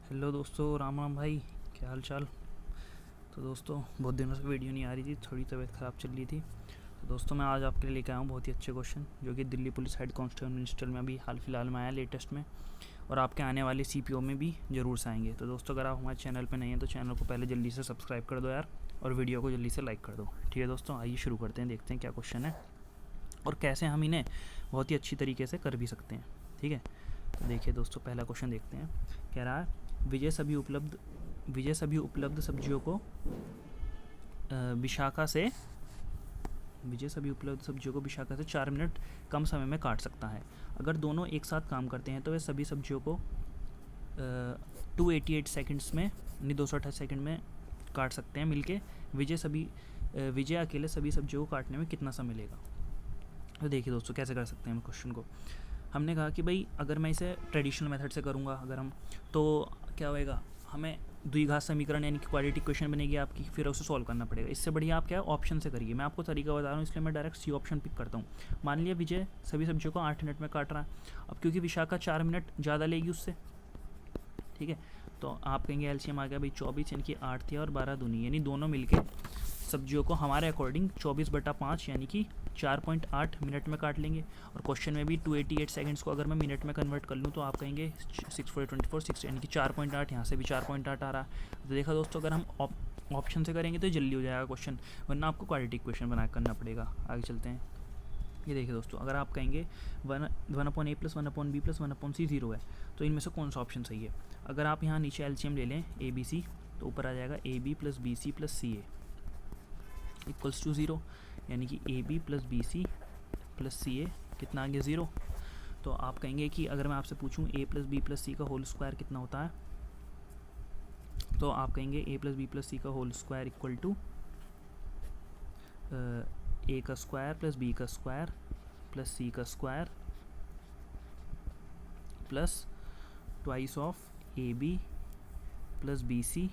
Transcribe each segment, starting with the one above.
Hello दोस्तों, राम राम भाई। क्या हाल चाल। तो दोस्तों बहुत दिनों से वीडियो नहीं आ रही थी, थोड़ी तबीयत ख़राब चल रही थी। तो दोस्तों मैं आज आपके लिए लेकर आया हूँ बहुत ही अच्छे क्वेश्चन जो कि Delhi police head constable minister में अभी हाल फिलहाल में आया लेटेस्ट में, और आपके आने वाले सीपीओ में भी ज़रूर से आएंगे। तो दोस्तों अगर आप हमारे चैनल पर नहीं हैं तो चैनल को पहले जल्दी से सब्सक्राइब कर दो यार, और वीडियो को जल्दी से लाइक कर दो। ठीक है दोस्तों, आइए शुरू करते हैं, देखते हैं क्या क्वेश्चन है और कैसे हम इन्हें बहुत ही अच्छी तरीके से कर भी सकते हैं। ठीक है, तो देखिए दोस्तों पहला क्वेश्चन देखते हैं। कह रहा है विजय सभी उपलब्ध सब्जियों को विशाखा से 4 मिनट कम समय में काट सकता है। अगर दोनों एक साथ काम करते हैं तो वे सभी सब्जियों को 288 सेकंड्स में यानी 228 सेकंड में काट सकते हैं मिलके। विजय अकेले सभी सब्जियों को काटने में कितना समय लेगा। तो देखिए दोस्तों कैसे कर सकते हैं हम क्वेश्चन को। हमने कहा कि भाई अगर मैं इसे ट्रेडिशनल मेथड से करूँगा अगर हम, तो क्या होएगा, हमें द्विघात समीकरण यानी कि क्वाड्रेटिक इक्वेशन बनेगी आपकी, फिर उसे सॉल्व करना पड़ेगा। इससे बढ़िया आप क्या ऑप्शन से करिए। मैं आपको तरीका बता रहा हूँ इसलिए मैं डायरेक्ट सी ऑप्शन पिक करता हूँ। मान लिया विजय सभी सब्जियों को 8 मिनट में काट रहा है। अब क्योंकि विशाखा 4 मिनट ज़्यादा लेगी उससे, ठीक है, तो आप कहेंगे एलसीएम आ गया भाई 24 यानी कि 8 थी और 12 दूनी यानी दोनों मिलके सब्जियों को हमारे अकॉर्डिंग 24/5 यानी कि 4.8 मिनट में काट लेंगे। और क्वेश्चन में भी 288 सेकंड्स को अगर मैं मिनट में कन्वर्ट कर लूँ तो आप कहेंगे 6 4 24 6 यानी कि 4.8, यहाँ से भी 4.8 आ रहा है। तो देखा दोस्तों अगर हम ऑप्शन से करेंगे तो जल्दी हो जाएगा क्वेश्चन, वरना आपको क्वाड्रेटिक इक्वेशन बना करना पड़ेगा। आगे चलते हैं। ये देखिए दोस्तों अगर आप कहेंगे 1/a + 1/b + 1/c 0 है, तो इनमें से कौन सा ऑप्शन सही है। अगर आप यहाँ नीचे एलसीएम ले लें ABC, तो ऊपर आ जाएगा AB + BC + CA equals to 0, यानी कि AB + BC + CA कितना आ गया 0। तो आप कहेंगे कि अगर मैं आपसे पूछूं A + B + C का होल स्क्वायर कितना होता है, तो आप कहेंगे A + B + C का whole square equal to A का स्क्वायर + B का स्क्वायर + C का square plus twice of AB + BC,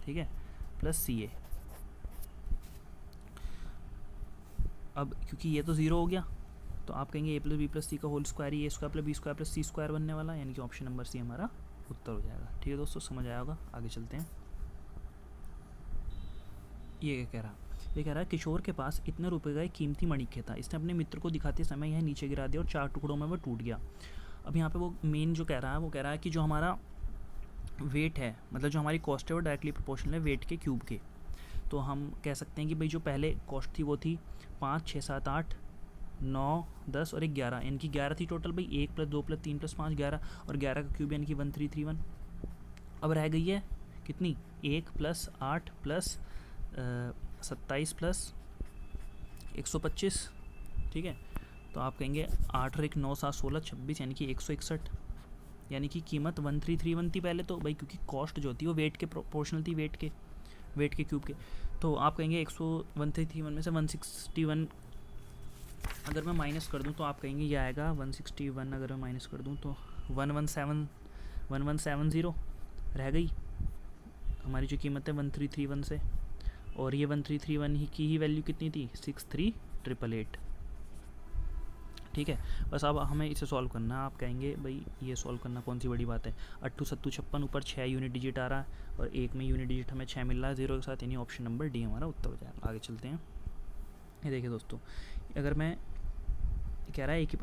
ठीक है, + CA। अब क्योंकि ये तो 0 हो गया तो आप कहेंगे A + B + C का होल स्क्वायर ही A² + B² + C² बनने वाला, यानी कि ऑप्शन नंबर C हमारा उत्तर हो जाएगा। ठीक है दोस्तों, समझ आया होगा। आगे चलते हैं। ये क्या कह रहा है, ये कह रहा है किशोर के पास इतने रुपए का एक कीमती मणिक था। इसने अपने मित्र को दिखाते समय यह नीचे गिरा दिया और 4 टुकड़ों में वह टूट गया। अब यहाँ पे वो मेन जो कह रहा है वो कह रहा है कि जो हमारा वेट है, मतलब जो हमारी कॉस्ट है वो डायरेक्टली प्रोपोर्शनल है वेट के क्यूब के। तो हम कह सकते हैं कि भाई जो पहले कॉस्ट थी वो थी 5 6 7 8 9 10 और 11, यानी कि 11 थी टोटल भाई। 1 + 2 + 3 + 5 11, और 11 का क्यूब यानी कि 1331। अब रह गई है कितनी, 1 + 8 + 27 + 125, ठीक है। तो आप कहेंगे 8 और 1 9 7 16 26 यानी कि 161, यानी कि कीमत 1331 थी पहले तो भाई, क्योंकि कॉस्ट जो थी वो वेट के प्रोपोर्शनल थी, वेट के क्यूब के। तो आप कहेंगे 1331 में से 161 अगर मैं माइनस कर दूं तो आप कहेंगे ये आएगा 161, अगर मैं माइनस कर दूं तो 1170 रह गई हमारी जो कीमत है 1331 से। और ये 1331 ही की ही वैल्यू कितनी थी, 63888, ठीक है। बस अब हमें इसे सॉल्व करना है। आप कहेंगे भाई ये सॉल्व करना कौन सी बड़ी बात है, 8 7 56, ऊपर 6 यूनिट डिजिट आ रहा है और एक में यूनिट डिजिट हमें 6 मिल रहा है 0 के साथ, यानी ऑप्शन नंबर डी हमारा उत्तर हो जाएगा। आगे चलते हैं। ये देखिए दोस्तों अगर मैं कह रहा है A⁴ +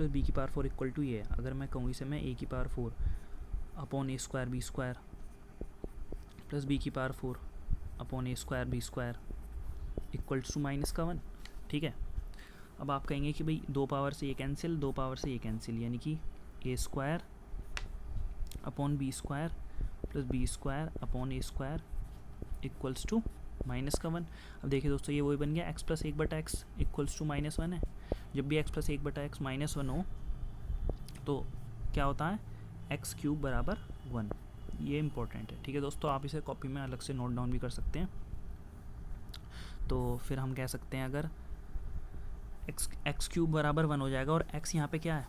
B⁴ इक्वल टू ये, अगर मैं कहूँ इसे मैं A⁴ upon A² B² + B⁴ upon A² B² equals to -1, ठीक है। अब आप कहेंगे कि भाई 2 पावर से ये कैंसिल, 2 पावर से ये कैंसिल, यानी कि A² upon B² + B² upon A² equals to -1। अब देखिए दोस्तों ये वही बन गया x + 1/x इक्वल्स टू -1 है। जब भी x + 1/x -1 हो तो क्या होता है, x³ = 1। ये इंपॉर्टेंट है, ठीक है दोस्तों। आप इसे कॉपी में अलग से नोट डाउन भी कर सकते हैं। तो फिर हम कह सकते हैं अगर x³ = 1 हो जाएगा और x यहाँ पे क्या है,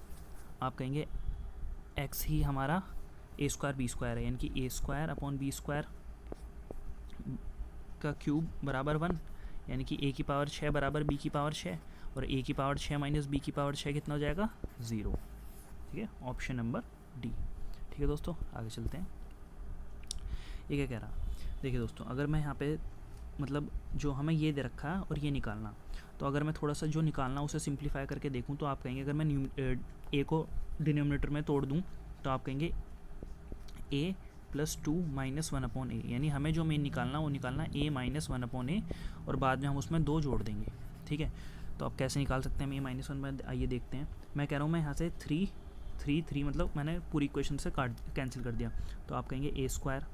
आप कहेंगे x ही हमारा A² B² है, यानी कि A² अपॉन B² का क्यूब बराबर 1, यानी कि A⁴ बराबर B⁴ और A⁴ - B⁴ कितना हो जाएगा 0, ठीक है, ऑप्शन नंबर डी। ठीक ठीक है दोस्तों, आगे चलते हैं। ये क्या कह रहा, देखिए दोस्तों, अगर मैं यहाँ पे मतलब जो हमें ये दे रखा है और ये निकालना, तो अगर मैं थोड़ा सा जो निकालना उसे सिंप्लीफाई करके देखूँ तो आप कहेंगे, अगर मैं ए को डिनोमिनेटर में तोड़ दूँ तो आप कहेंगे ए प्लस 2 माइनस 1 अपॉन ए, यानी हमें जो मेन निकालना वो निकालना ए माइनस 1 अपॉन ए, और बाद में हम उसमें 2 जोड़ देंगे। ठीक है, तो आप कैसे निकाल सकते हैं ए माइनस 1 में, आइए देखते हैं। मैं कह रहा हूँ मैं यहाँ से 3 मतलब मैंने पूरी इक्वेशन से कैंसिल कर दिया, तो आप कहेंगे A square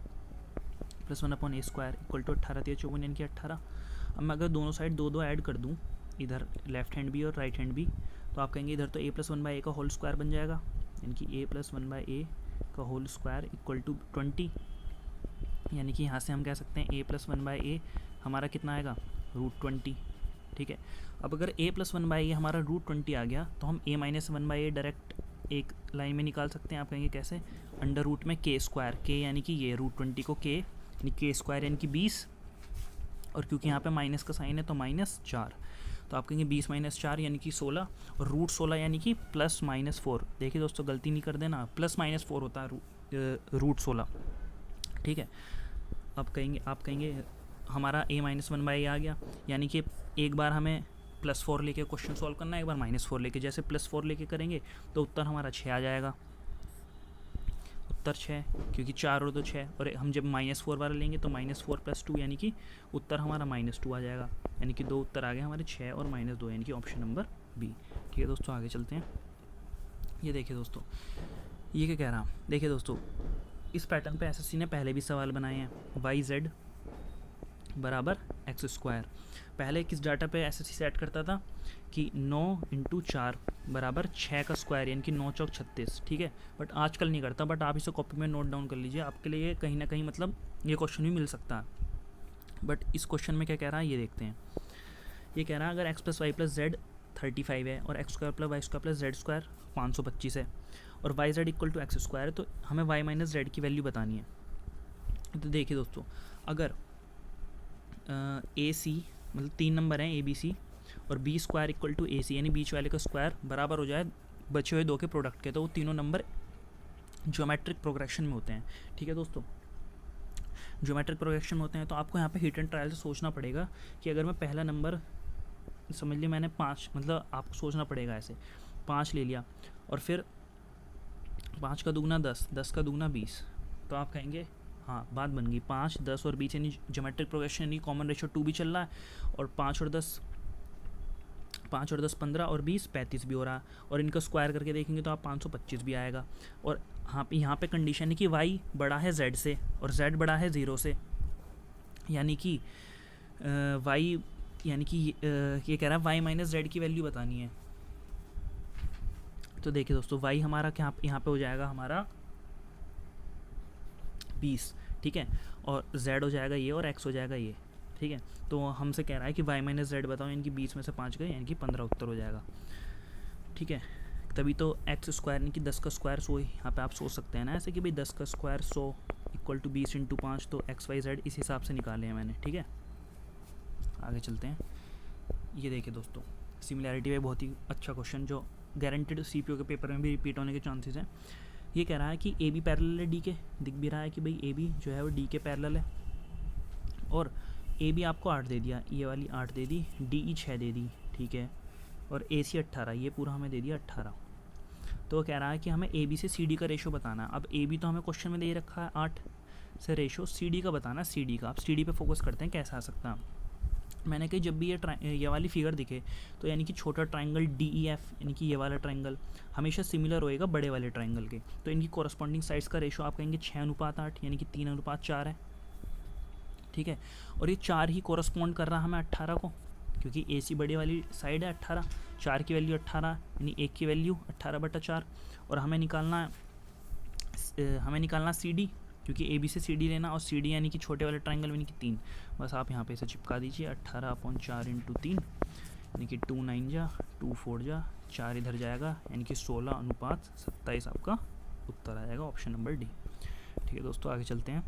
plus 1 upon A square equal to 18 × 54 यानी कि 18। अब मैं अगर दोनों साइड 2 ऐड कर दूँ, इधर लेफ्ट हैंड भी और राइट हैंड भी, तो आप कहेंगे इधर तो ए प्लस 1/a का होल स्क्वायर बन जाएगा, यानी कि ए प्लस 1/a का होल स्क्वायर इक्वल टू 20, यानी कि यहाँ से हम कह सकते हैं ए प्लस 1/a हमारा कितना आएगा, √20। ठीक है, अब अगर a प्लस 1/a हमारा √20 आ गया, तो हम a माइनस 1/a डायरेक्ट एक लाइन में निकाल सकते हैं। आप कहेंगे कैसे, अंडर रूट में k स्क्वायर, k यानी कि ये √20 को k यानी k स्क्वायर यानी कि 20, और क्योंकि यहाँ पे माइनस का साइन है तो -4, तो आप कहेंगे 20 - 4 यानी कि 16, और √16 यानी कि +-4। देखिए दोस्तों, गलती नहीं कर देना, +-4 होता है √16। ठीक है, आप कहेंगे हमारा a माइनस 1/a आ गया, यानी कि एक बार हमें +4 लेके क्वेश्चन सॉल्व करना है, एक बार -4 लेके। जैसे +4 लेके करेंगे तो उत्तर हमारा 6 आ जाएगा, उत्तर 6, क्योंकि 4 और 2 6, और हम जब -4 वाला लेंगे तो -4 + 2 यानी कि उत्तर हमारा -2 आ जाएगा, यानी कि 2 उत्तर आ गए हमारे 6 और -2, यानी कि ऑप्शन नंबर बी। ठीक है दोस्तों, आगे चलते हैं। ये देखिए दोस्तों, ये क्या कह रहा, देखिए दोस्तों, इस पैटर्न पे एसएससी ने पहले भी सवाल बनाए हैं, YZ बराबर x²। पहले किस डाटा पे एसएससी सेट करता था कि 9 × 4 बराबर 6 का स्क्वायर, यानी कि 9 चौक 36। ठीक है, बट आजकल नहीं करता, बट आप इसे कॉपी में नोट डाउन कर लीजिए, आपके लिए कहीं ना कहीं मतलब ये क्वेश्चन भी मिल सकता है। बट इस क्वेश्चन में क्या कह रहा है ये देखते हैं। ये कह रहा है अगर x + y + z 35 है और x² + y² + z² 525 है और yz = x², तो हमें y - z की वैल्यू बतानी है। तो देखिए दोस्तों, अगर AC मतलब 3 नंबर हैं ABC, और B² = AC, यानी बीच वाले का स्क्वायर बराबर हो जाए बचे हुए 2 के प्रोडक्ट के, तो वो तीनों नंबर ज्योमेट्रिक प्रोग्रेशन में होते हैं। ठीक है दोस्तों, ज्योमेट्रिक प्रोग्रेशन में होते हैं, तो आपको यहाँ पे हिट एंड ट्रायल से सोचना पड़ेगा कि अगर मैं पहला नंबर समझ लिया मैंने 5, मतलब आपको सोचना पड़ेगा ऐसे 5 ले लिया, और फिर 5 का दुगना 10, 10 का दुगना 20, तो आप कहेंगे हाँ बात बन गई, 5, 10 और 20 यानी ज्योमेट्रिक प्रोग्रेशन, यानी कॉमन रेशो 2 भी चल रहा है, और 5 और 10 15 और 20 35 भी हो रहा है, और इनका स्क्वायर करके देखेंगे तो आप 525 भी आएगा। और हाँ यहाँ पे कंडीशन है कि y बड़ा है z से और z बड़ा है 0 से, यानी कि y यानी कि ये कह रहा है y - z की वैल्यू बतानी है। तो देखिए दोस्तों, y हमारा क्या यहाँ पे हो जाएगा हमारा 20, ठीक है, और z हो जाएगा ये और x हो जाएगा ये। ठीक है, तो हमसे कह रहा है कि y - z बताओ, यानी कि 20 में से 5 गए, यानी कि 15 उत्तर हो जाएगा। ठीक है, तभी तो x² यानी कि 10 का स्क्वायर 100, यहाँ पे आप सोच सकते हैं ना ऐसे कि भाई 10 का स्क्वायर 100 = 20 × 5, तो x y z इस हिसाब से निकाले हैं मैंने। ठीक है, आगे चलते हैं। ये देखिए दोस्तों, सिमिलैरिटी में बहुत ही अच्छा क्वेश्चन जो गारंटेड CPO के पेपर में भी रिपीट होने के चांसेस हैं। ये कह रहा है कि AB पैरेलल है D के, दिख भी रहा है कि भाई AB जो है वो D के पैरेलल है, और AB आपको 8 दे दिया, ये वाली 8 दे दी, DE 6 दे दी, ठीक है, और AC 18, ये पूरा हमें दे दिया 18। तो वो कह रहा है कि हमें AB से CD का रेशो बताना है। अब AB तो हमें क्वेश्चन में दे रखा है 8 से रेशो, CD का बताना है, CD का। आप CD पे फोकस करते हैं कैसा आ सकता है। मैंने कही जब भी ये वाली फिगर दिखे तो यानी कि छोटा ट्राइंगल DEF, यानी कि ये वाला ट्राइंगल हमेशा सिमिलर होएगा बड़े वाले ट्राइंगल के, तो इनकी कोरस्पॉन्डिंग साइड्स का रेशो आप कहेंगे 6:8, यानी कि 3:4 है। ठीक है, और ये 4 ही कोरस्पॉन्ड कर रहा है हमें 18 को, क्योंकि AC बड़ी वाली साइड है 18, 4 की वैल्यू 18, यानी 1 की वैल्यू 18/4, और हमें निकालना CD, क्योंकि AB से CD लेना, और CD यानी कि छोटे वाले ट्राइंगल यानी कि 3, बस आप यहाँ पे इसे चिपका दीजिए। 18/4 × 3 यानी कि 2 9 जा 2 4 जा 4 इधर जाएगा, यानी कि 16:27 आपका उत्तर आ जाएगा, ऑप्शन नंबर डी। ठीक है दोस्तों, आगे चलते हैं।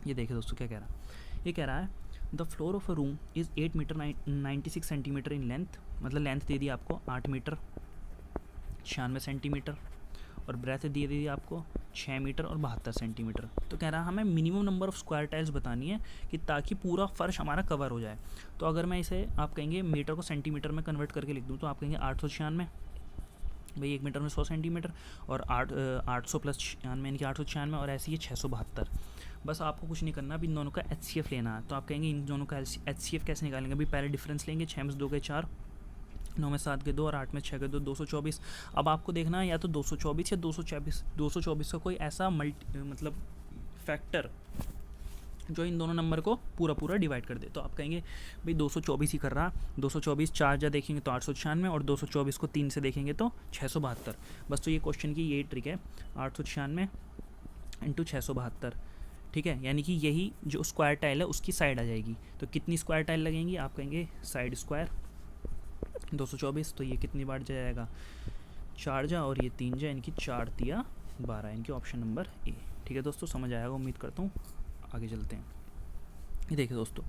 ये देखिए दोस्तों क्या कह रहा है, ये कह रहा है the floor of a room is 8 metre 96 centimetre in length, मतलब लेंथ दे दी आपको 8 मीटर 96 सेंटीमीटर, और ब्रेथ दी दी आपको 6 मीटर और 72 सेंटीमीटर। तो कह रहा है हमें minimum number of square tiles बतानी है कि ताकि पूरा फर्श हमारा कवर हो जाए। तो अगर मैं इसे आप कहेंगे मीटर को सेंटीमीटर में कन्वर्ट करके लिख दूँ तो आप कहेंगे 896, भाई 1 मीटर में 100 सेंटीमीटर, और 800 प्लस 96 यानी कि 896, और ऐसे ही 672। बस आपको कुछ नहीं करना, अभी इन दोनों का HCF लेना है। तो आप कहेंगे इन दोनों का HCF कैसे निकालेंगे? अभी पहले डिफरेंस लेंगे, 6 में 2 के 4, 9 में 7 के 2 और 8 में 6 के 2, 224। अब आपको देखना है या तो 224 या 224 का कोई ऐसा मतलब फैक्टर जो इन दोनों नंबर को पूरा पूरा डिवाइड कर दे। तो आप कहेंगे भाई 224 ही कर रहा, 224 4 जा देखेंगे तो 896, और 224 को 3 से देखेंगे तो 672। बस तो ये क्वेश्चन की यही ट्रिक है, 896 इंटू 672, ठीक है, यानी कि यही जो स्क्वायर टाइल है उसकी साइड आ जाएगी। तो कितनी स्क्वायर टाइल लगेंगी? आप कहेंगे साइड स्क्वायर 224, तो ये कितनी बार जाएगा? 4 जा, और ये 3 जा, यानी कि 4 तिया 12, यानी कि ऑप्शन नंबर ए। ठीक है दोस्तों, समझ आएगा उम्मीद करता हूँ। आगे चलते हैं। ये देखिए दोस्तों,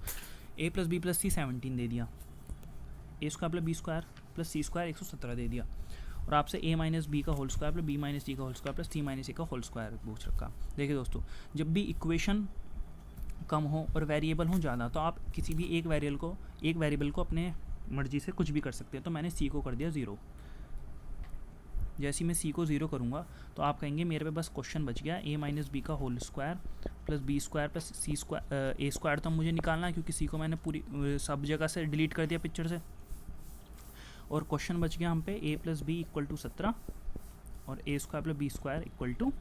a + b + c 17 दे दिया, a² + b² + c² 117 दे दिया, और आपसे a - b का होल स्क्वायर + b - c का होल स्क्वायर + c - a का होल स्क्वायर पूछ रखा। देखिए दोस्तों, जब भी इक्वेशन कम हो और वेरिएबल हो ज़्यादा, तो आप किसी भी एक वेरिएबल को अपने मर्जी से कुछ भी कर सकते हैं। तो मैंने c को कर दिया 0। जैसे ही मैं c को 0 करूँगा तो आप कहेंगे मेरे पे बस क्वेश्चन बच गया a - b का whole square + b² + c²। a² तो मुझे निकालना है क्योंकि c को मैंने पूरी सब जगह से डिलीट कर दिया पिक्चर से, और क्वेश्चन बच गया हम पे a + b = 17 और a² + b² =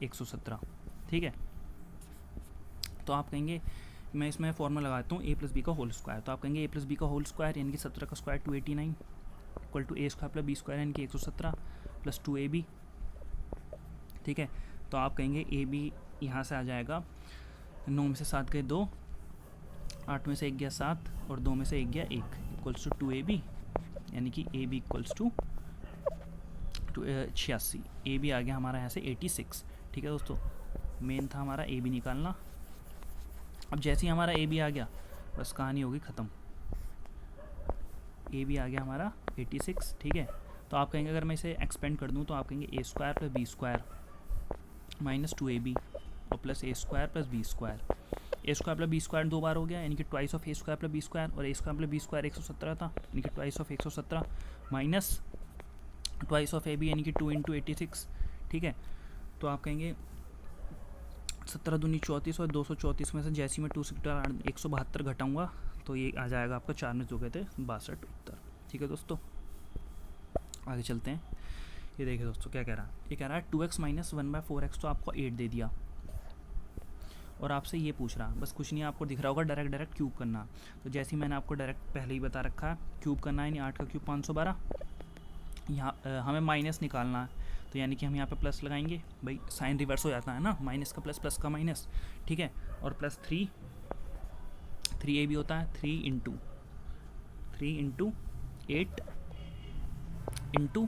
117। ठीक है, तो आप कहेंगे मैं इसमें फॉर्मूला लगाता हूँ a + b का होल स्क्वायर। तो आप कहेंगे a + b का होल स्क्वायर यानी कि 17 का स्क्वायर 289 = a² + b² यानी कि 117 + 2ab। ठीक है, तो आप कहेंगे ab यहाँ से आ जाएगा, 9 में से 7 गए 2, 8 में से 1 गया 7 और 2 में से 1 गया 1 = 2ab, यानी कि ab = 86। ab आ गया हमारा यहाँ से 86। ठीक है दोस्तों, मेन था हमारा ab निकालना। अब जैसे ही हमारा ab आ गया बस कहानी होगी ख़त्म। ab आ गया हमारा 86। ठीक है, तो आप कहेंगे अगर मैं इसे एक्सपेंड कर दूं तो आप कहेंगे a² + b² - 2ab और plus a² + b²। a² + b² 2 बार हो गया, यानी कि ट्वाइस ऑफ a² + b², और a² + b² 117 था, यानी कि twice of 117 minus twice of ab यानी कि 2 × 86। ठीक है, तो आप कहेंगे 17 दूनी 34 और 234 में से जैसे मैं 2 से 172 घटाऊँगा तो ये आ जाएगा आपका 4 में 2 कहते 62 उत्तर। ठीक है दोस्तों, आगे चलते हैं। ये देखिए दोस्तों क्या कह रहा है, ये कह रहा है 2x - 1/4x, तो आपको 8 दे दिया और आपसे ये पूछ रहा, बस कुछ नहीं आपको दिख रहा होगा डायरेक्ट क्यूब करना। तो जैसे ही मैंने आपको डायरेक्ट पहले ही बता रखा है क्यूब करना है, यानी 8 का क्यूब 512। यहाँ हमें माइनस निकालना है, तो यानी कि हम यहाँ पे प्लस लगाएंगे, भाई साइन रिवर्स हो जाता है ना, माइनस का प्लस, प्लस का माइनस। ठीक है, और प्लस 3a भी होता है, 3 × 8 इंटू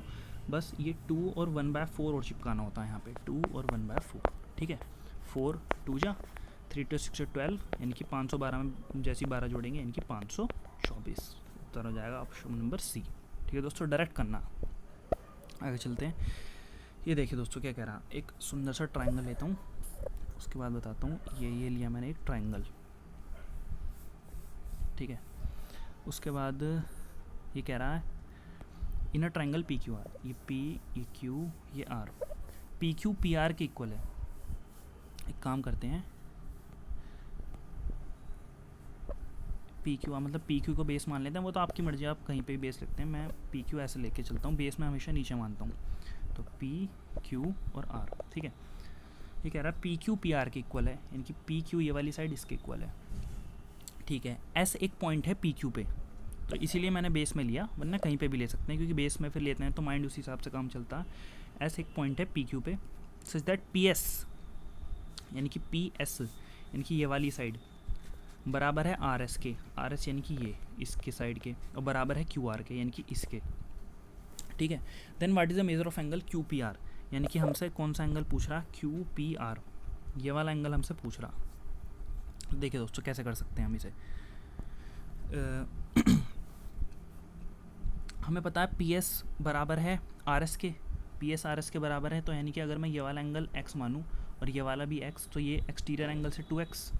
बस ये 2 और 1/4 और चिपकाना होता है यहाँ पे, 2 और 1/4। ठीक है, 4 2 जा, 3 × 6 = 12, यानी कि 512 में जैसी 12 जोड़ेंगे यानी कि 524। उत्तर हो जाएगा ऑप्शन नंबर सी। ठीक है दोस्तों, डायरेक्ट करना। आगे चलते हैं। ये देखिए दोस्तों क्या कह रहा, एक सुंदर सा ट्राइंगल लेता हूँ, उसके बाद बताता हूँ। ये लिया मैंने एक ट्राइंगल। ठीक है, उसके बाद ये कह रहा है इन अ ट्राइंगल PQR, ये P ये Q ये R, PQ PR के इक्वल है। एक काम करते हैं, PQ मतलब PQ को बेस मान लेते हैं, वो तो आपकी मर्जी, आप कहीं पे भी बेस लिखते हैं। मैं PQ ऐसे लेके चलता हूँ, बेस में हमेशा नीचे मानता हूँ। तो PQ और R। ठीक है, ये कह रहा है PQ PR के इक्वल है, यानी कि PQ ये वाली साइड इसके इक्वल है। ठीक है, S एक पॉइंट है PQ पे, तो इसीलिए मैंने बेस में लिया, वरना कहीं पे भी ले सकते हैं, क्योंकि बेस में फिर लेते हैं तो माइंड उसी हिसाब से काम चलता है। S एक पॉइंट है PQ पे, सच दैट PS यानी कि PS यानी कि ये वाली साइड बराबर है RS के, RS यानी कि ये इसके साइड के, और बराबर है QR के यानी कि इसके। ठीक है, then what is the measure of angle QPR, यानी कि हमसे कौन सा एंगल पूछ रहा, QPR, ये वाला एंगल हमसे पूछ रहा। देखिए दोस्तों कैसे कर सकते हैं हम इसे। हमें पता है PS बराबर है RS के, पी एस आर एस के बराबर है, तो यानी कि अगर मैं ये वाला एंगल x मानूँ और ये वाला भी x, तो ये एक्सटीरियर एंगल से 2x।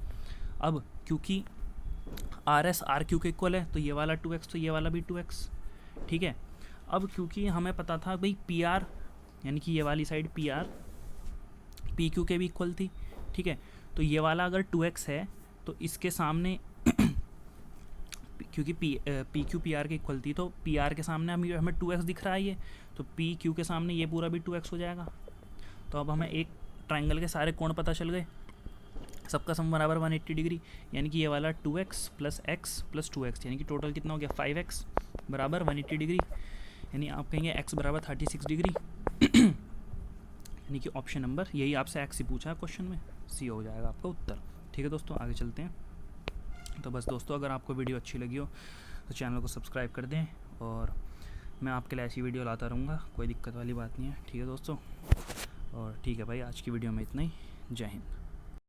अब क्योंकि आर एस आर क्यू के इक्वल है, तो ये वाला 2x तो ये वाला भी 2x, ठीक है। अब क्योंकि हमें पता था भाई पी आर यानी कि ये वाली side P R P Q के भी इक्वल थी, ठीक है। तो ये वाला अगर 2x है तो इसके सामने क्योंकि पी क्यू पी आर के इक्वल थी, तो पी आर के सामने हमें 2x दिख रहा है ये, तो पी क्यू के सामने ये पूरा भी 2x हो जाएगा। तो अब हमें एक ट्राइंगल के सारे कोण पता चल गए, सबका सम बराबर 180 डिग्री, यानी कि ये वाला 2x plus x plus 2x, यानी कि टोटल कितना हो गया 5x बराबर 180 डिग्री, यानी आप कहेंगे x बराबर 36 डिग्री। यानी कि ऑप्शन नंबर, यही आपसे x ही पूछा है क्वेश्चन में, सी हो जाएगा आपका उत्तर। ठीक है दोस्तों, आगे चलते हैं। तो बस दोस्तों, अगर आपको वीडियो अच्छी लगी हो तो चैनल को सब्सक्राइब कर दें, और मैं आपके लिए ऐसी वीडियो लाता रहूँगा, कोई दिक्कत वाली बात नहीं है। ठीक है दोस्तों, और ठीक है भाई, आज की वीडियो में इतना ही। जय हिंद।